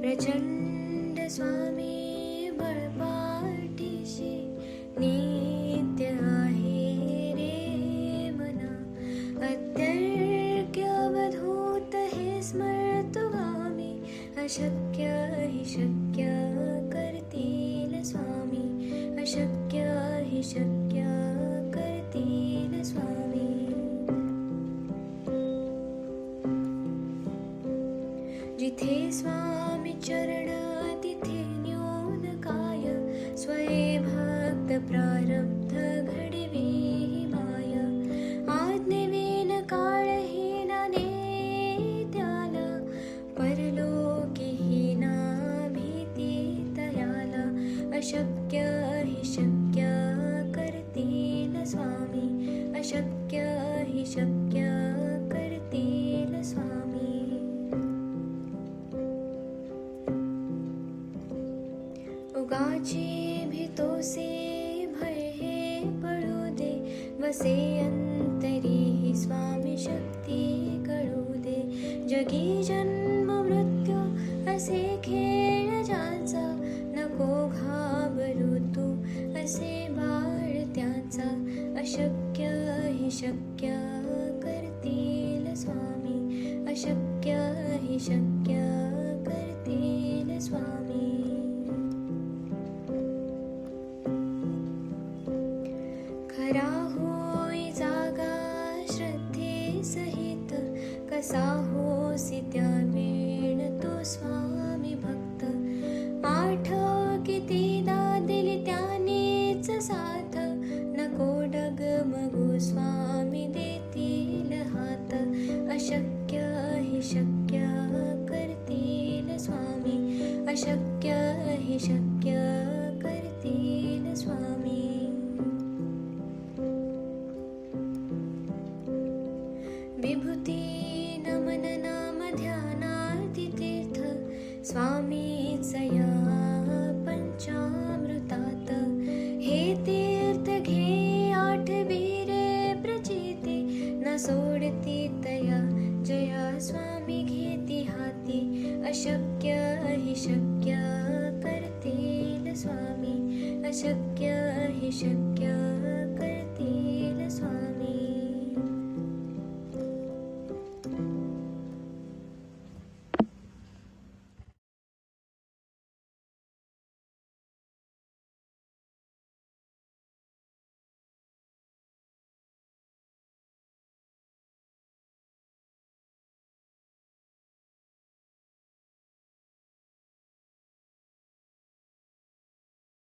प्रचंड स्वामी बळपाठीशी नित्य आहे रे मना. अत्यर्क्य अवधूत हे स्मरतुगामी, अशक्य हि शक्य करतील स्वामी, अशक्य हि शक्य करतील स्वामी. जिथे स्वामी चरण तिथे न्यून काय, स्वये भक्त प्रारब्ध घडवी माय. आज्ञेविन काळहीना नेत्याला, परलोकीहीना भीती तयाला. अशक्य हि शक्य करतील स्वामी, अशक्य हि शक्य करतील स्वामी. उगाची भीतोसे भय हे पळू दे, वसे अंतरी ही स्वामी शक्ती कळू दे. जगी जन्म मृत्यू असे खेळ ज्याचा, नको घाबरू तू असे बाळ त्याचा. अशक्य हि शक्य करतील स्वामी, अशक्य हि शक्य करतील स्वामी. खरा होई जागा श्रद्धे सहित, कसा होसी त्या वेळ तो स्वामी भक्त. आठव कितीदा दिली त्यानेच साथ, नको डगमगू स्वामी देतील हात. अशक्य हि शक्य करतील स्वामी, अशक्य हि शक्य करतील स्वामी. विभूती नमन नाम ध्यानार्ती तीर्थ, स्वामीच या पंचामृतात. हे तीर्थ घे आठविरे प्रचिती, न सोडती तया जया स्वामी घेती हाती. अशक्य हि शक्य करतील स्वामी, अशक्य हि शक्य करतील स्वामी.